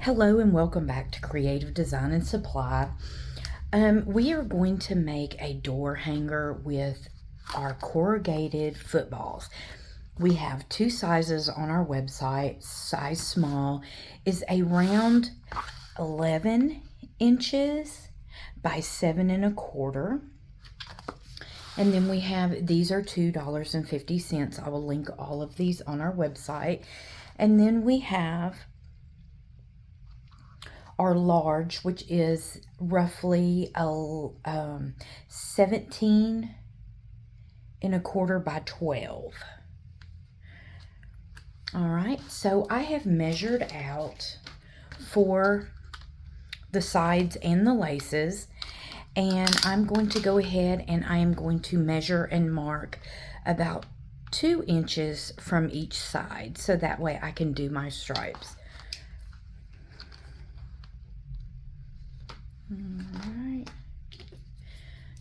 Hello and welcome back to Creative Design and Supply. We are going to make a door hanger with our corrugated footballs. We have two sizes on our website. Size small is around 11 inches by 7.25. And then we have, these are $2.50. I will link all of these on our website. And then we have our large, which is roughly 17.25 by 12. All right, so I have measured out for the sides and the laces, and I'm going to go ahead and I am going to measure and mark about 2 inches from each side, so that way I can do my stripes. All right,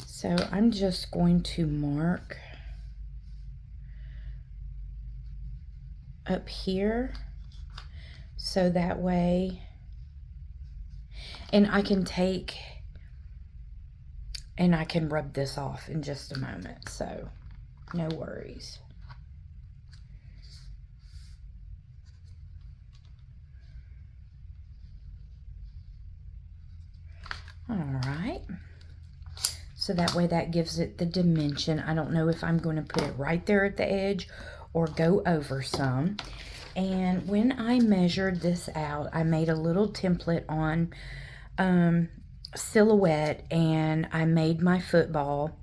so I'm just going to mark up here, so that way, and I can take and I can rub this off in just a moment, so no worries. All right, so that way that gives it the dimension. I don't know if I'm going to put it right there at the edge or go over some. And when I measured this out, I made a little template on Silhouette, and I made my football.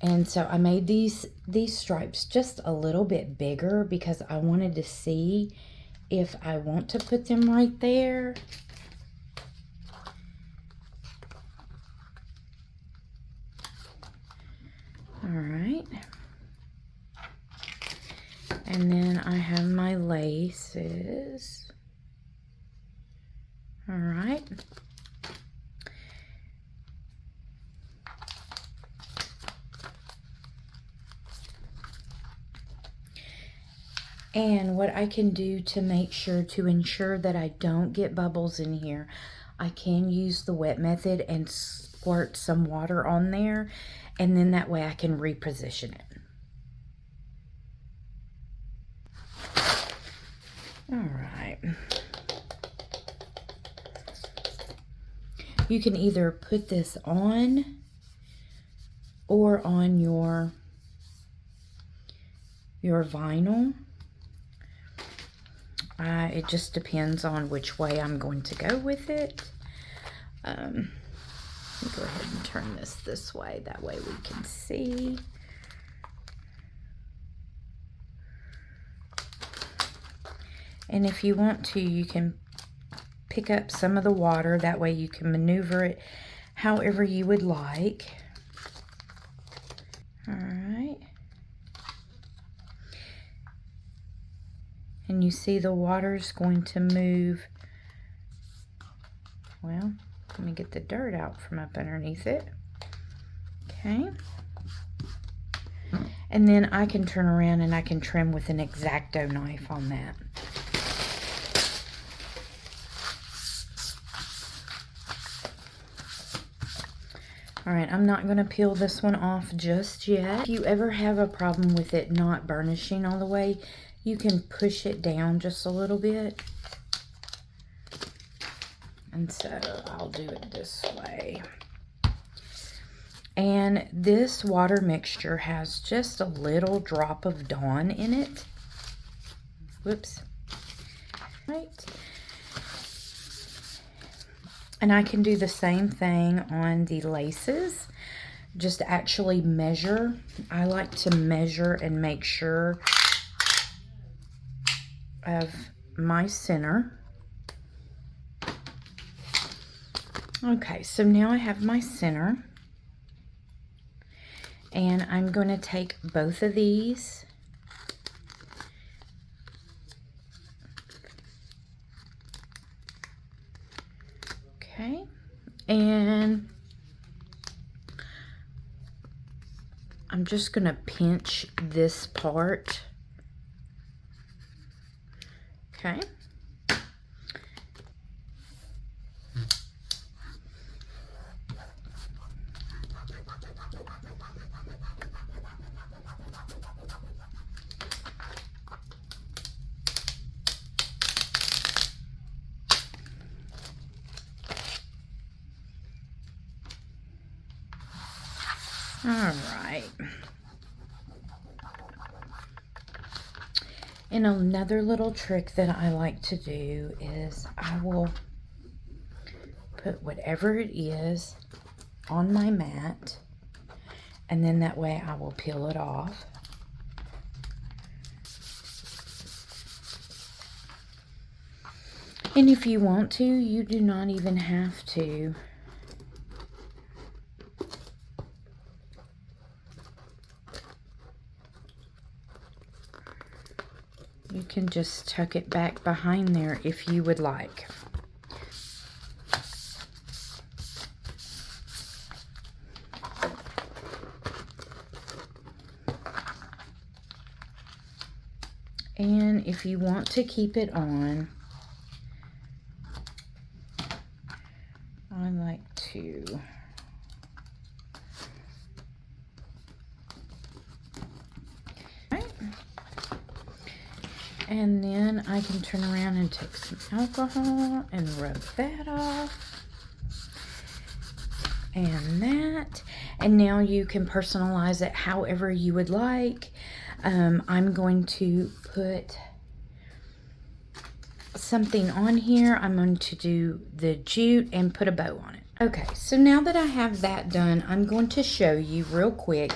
And so I made these stripes just a little bit bigger because I wanted to see if I want to put them right there. All right, and then I have my laces. All right, and what I can do to make sure, to ensure that I don't get bubbles in here, I can use the wet method and squirt some water on there, and then that way I can reposition it. All right. You can either put this on or on your vinyl. It just depends on which way I'm going to go with it. Let me go ahead and turn this way. That way we can see. And if you want to, you can pick up some of the water. That way you can maneuver it however you would like. All right. And you see the water's going to move. Well, let me get the dirt out from up underneath it. Okay. And then I can turn around and I can trim with an X-Acto knife on that. All right, I'm not going to peel this one off just yet. If you ever have a problem with it not burnishing all the way, you can push it down just a little bit. And so I'll do it this way. And this water mixture has just a little drop of Dawn in it. Whoops. Right. And I can do the same thing on the laces. Just actually measure. I like to measure and make sure of my center. Okay, so now I have my center. And I'm going to take both of these. Okay, and I'm just going to pinch this part Okay. All right. And another little trick that I like to do is I will put whatever it is on my mat, and then that way I will peel it off. And if you want to, you do not even have to. You can just tuck it back behind there if you would like. And if you want to keep it on, I like to and then I can turn around and take some alcohol and rub that off. And that. And now you can personalize it however you would like. I'm going to put something on here. I'm going to do the jute and put a bow on it. Okay, so now that I have that done, I'm going to show you real quick,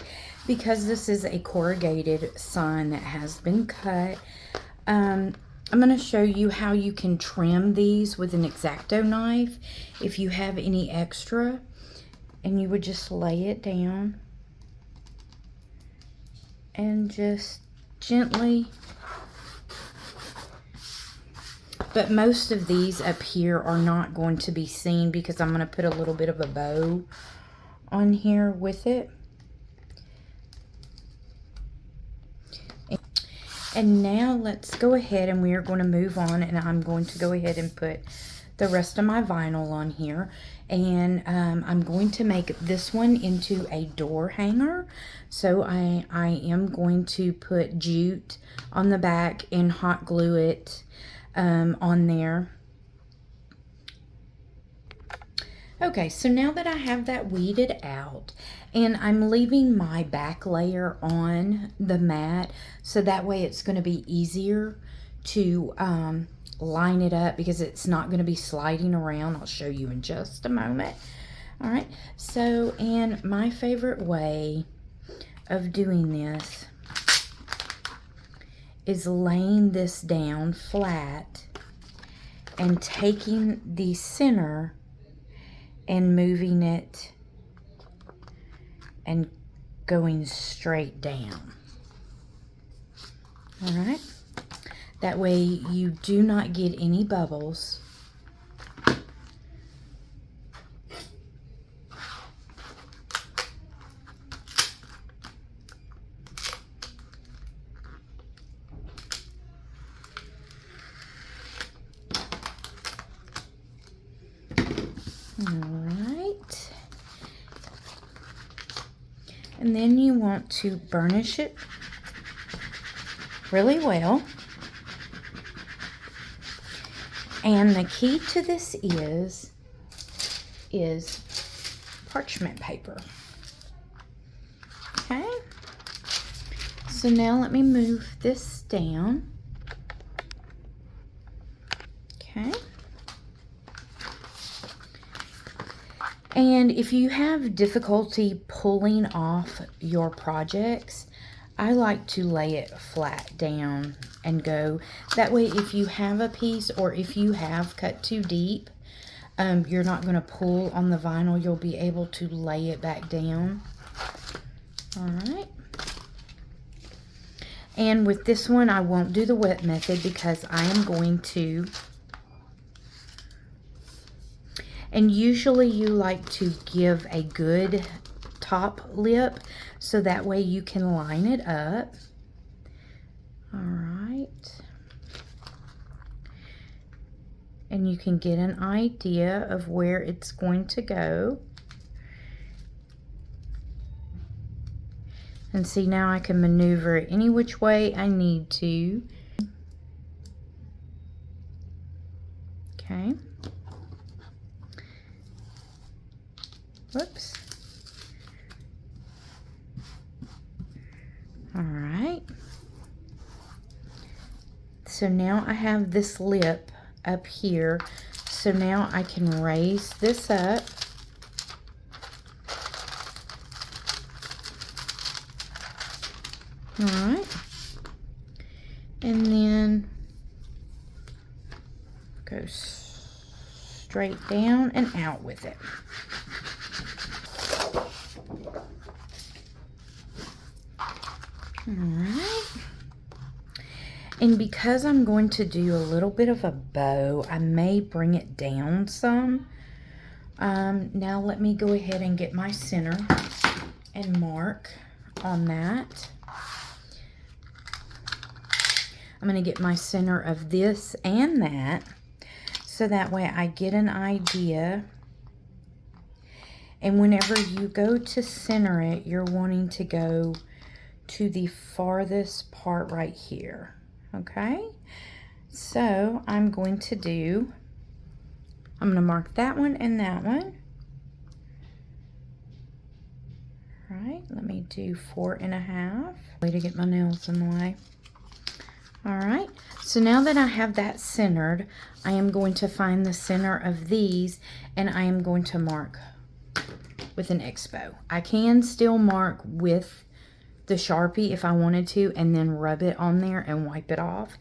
because this is a corrugated sign that has been cut. I'm going to show you how you can trim these with an X-Acto knife if you have any extra. And you would just lay it down and just gently. But most of these up here are not going to be seen because I'm going to put a little bit of a bow on here with it. And now let's go ahead and we are going to move on, and I'm going to go ahead and put the rest of my vinyl on here. And I'm going to make this one into a door hanger. So I am going to put jute on the back and hot glue it on there. Okay, so now that I have that weeded out, and I'm leaving my back layer on the mat, so that way it's going to be easier to line it up because it's not going to be sliding around. I'll show you in just a moment. All right, so and my favorite way of doing this is laying this down flat and taking the center and moving it and going straight down. All right, that way you do not get any bubbles. Alright, and then you want to burnish it really well. And the key to this is parchment paper. Okay, so now let me move this down. Okay. And if you have difficulty pulling off your projects, I like to lay it flat down and go. That way, if you have a piece or if you have cut too deep, you're not going to pull on the vinyl. You'll be able to lay it back down. All right. And with this one, I won't do the wet method because I am going to. And usually you like to give a good top lip so that way you can line it up. All right. and you can get an idea of where it's going to go. And see, now I can maneuver it any which way I need to. Okay. Whoops. All right. So now I have this lip up here. So now I can raise this up. All right. And then go straight down and out with it. All right. And because I'm going to do a little bit of a bow, I may bring it down some. Now let me go ahead and get my center and mark on that. I'm going to get my center of this and that, so that way I get an idea. And whenever you go to center it, you're wanting to go to the farthest part right here. Okay, so I'm going to mark that one and that one. All right, let me do 4.5. Way to get my nails in the way. All right, so now that I have that centered, I am going to find the center of these, and I am going to mark with an Expo. I can still mark with the Sharpie if I wanted to, and then rub it on there and wipe it off.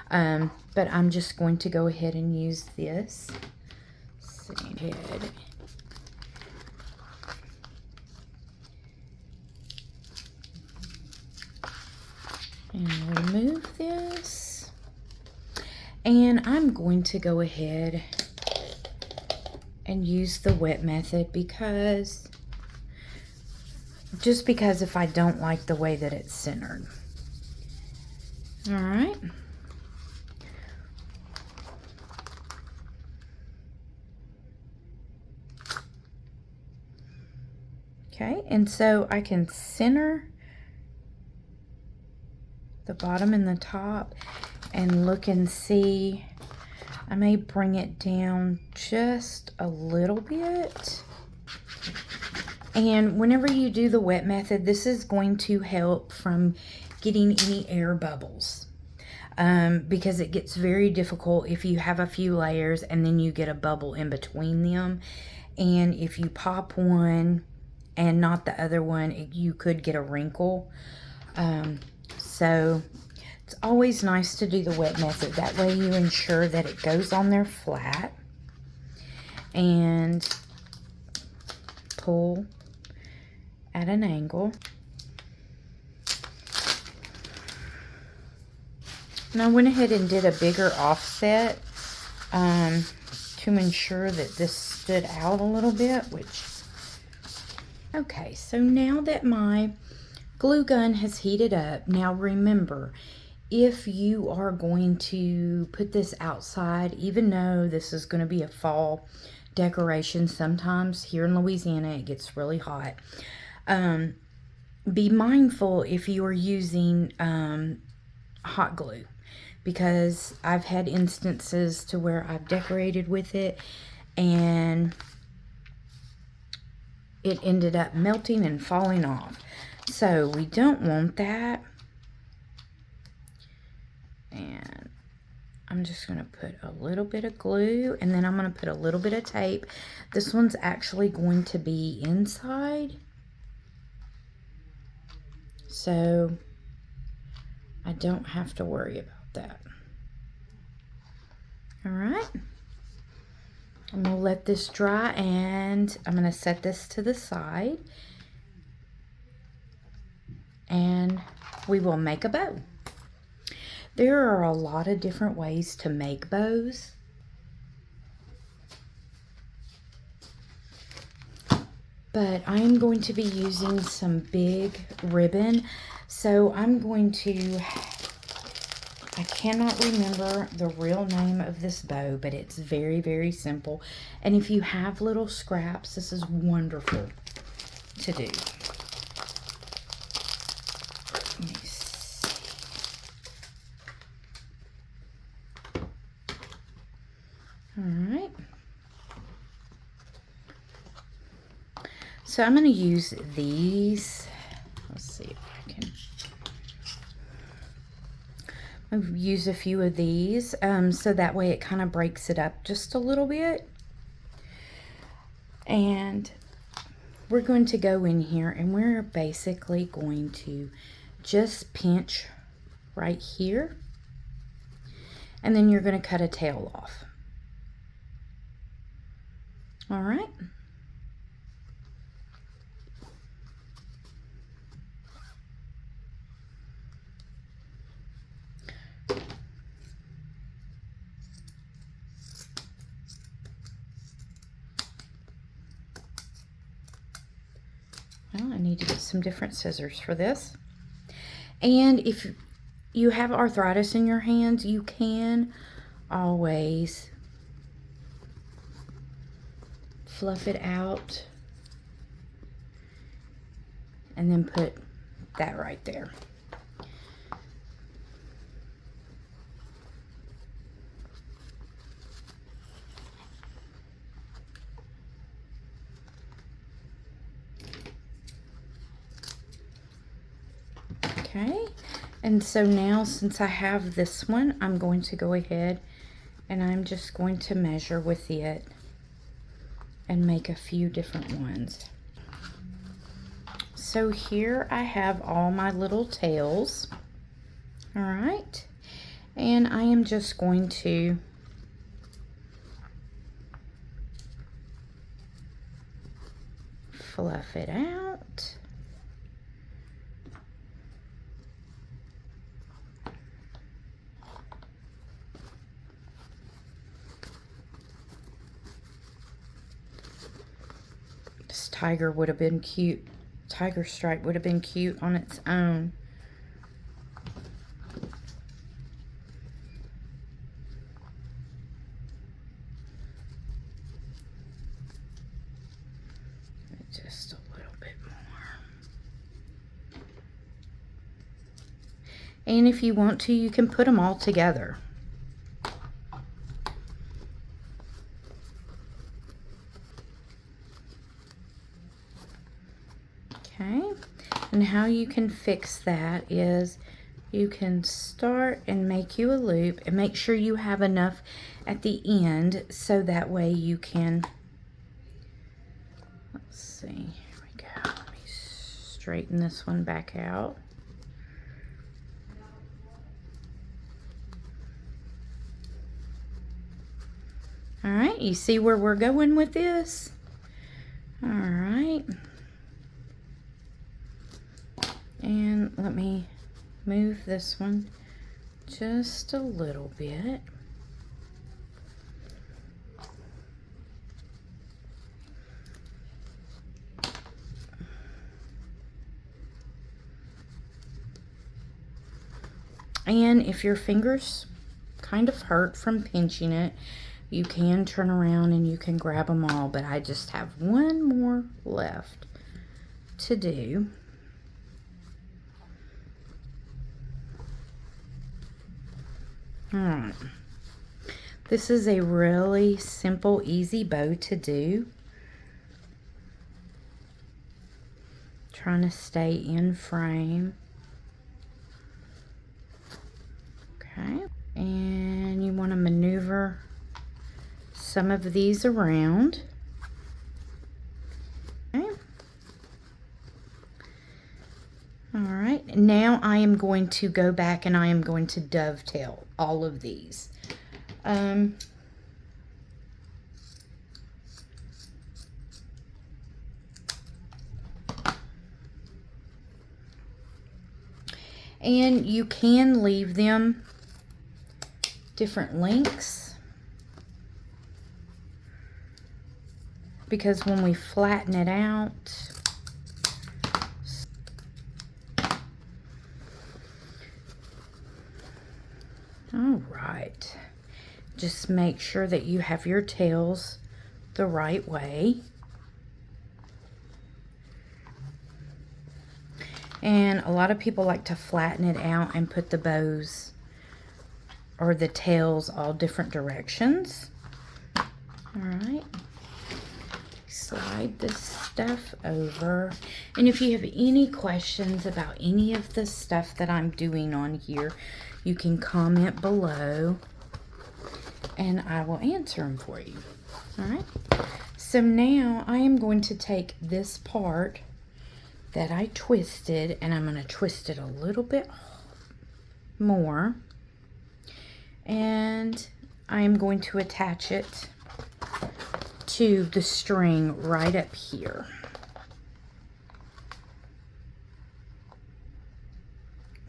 But I'm just going to go ahead and use this. And remove this. And I'm going to go ahead and use the wet method because if I don't like the way that it's centered. All right. Okay, and so I can center the bottom and the top and look and see. I may bring it down just a little bit. And whenever you do the wet method, this is going to help from getting any air bubbles. Because it gets very difficult if you have a few layers and then you get a bubble in between them. And if you pop one and not the other one, you could get a wrinkle. So it's always nice to do the wet method. That way you ensure that it goes on there flat. And pull at an angle. And I went ahead and did a bigger offset to ensure that this stood out a little bit, okay, so now that my glue gun has heated up, now remember, if you are going to put this outside, even though this is going to be a fall decoration, sometimes here in Louisiana it gets really hot. Be mindful if you are using hot glue, because I've had instances to where I've decorated with it and it ended up melting and falling off. So we don't want that. And I'm just going to put a little bit of glue, and then I'm going to put a little bit of tape. This one's actually going to be inside, so I don't have to worry about that. All right. I'm going to let this dry, and I'm going to set this to the side, and we will make a bow. There are a lot of different ways to make bows. But I'm going to be using some big ribbon. So I'm going to I cannot remember the real name of this bow, but it's very, very simple. And if you have little scraps, this is wonderful to do. Let me see. All right. So I'm going to use these. Let's see if I can. I've used a few of these so that way it kind of breaks it up just a little bit. And we're going to go in here and we're basically going to just pinch right here, and then you're going to cut a tail off. All right. Well, I need to get some different scissors for this. And if you have arthritis in your hands, you can always fluff it out and then put that right there. Okay, and so now since I have this one, I'm going to go ahead and I'm just going to measure with it and make a few different ones. So here I have all my little tails. All right, and I am just going to fluff it out. This tiger would have been cute. Tiger stripe would have been cute on its own. Just a little bit more. And if you want to, you can put them all together. Okay, and how you can fix that is you can start and make you a loop and make sure you have enough at the end so that way you can, let's see, here we go. Let me straighten this one back out. All right, you see where we're going with this? All right. And let me move this one just a little bit. And if your fingers kind of hurt from pinching it, you can turn around and you can grab them all, but I just have one more left to do. All right. This is a really simple, easy bow to do. Trying to stay in frame. Okay. And you want to maneuver some of these around. Okay. All right, now I am going to go back and I am going to dovetail all of these. And you can leave them different lengths, because when we flatten it out, All right. Just make sure that you have your tails the right way. And a lot of people like to flatten it out and put the bows or the tails all different directions. All right. Slide this stuff over. And if you have any questions about any of the stuff that I'm doing on here, you can comment below and I will answer them for you. All right. So now I am going to take this part that I twisted, and I'm going to twist it a little bit more, and I am going to attach it to the string right up here.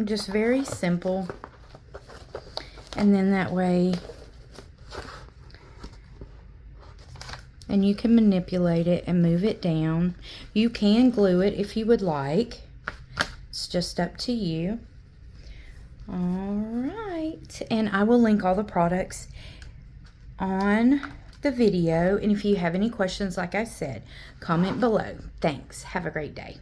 Just very simple, and then that way, and you can manipulate it and move it down. You can glue it if you would like. It's just up to you. All right. And I will link all the products on the video. And if you have any questions, like I said, comment below. Thanks. Have a great day.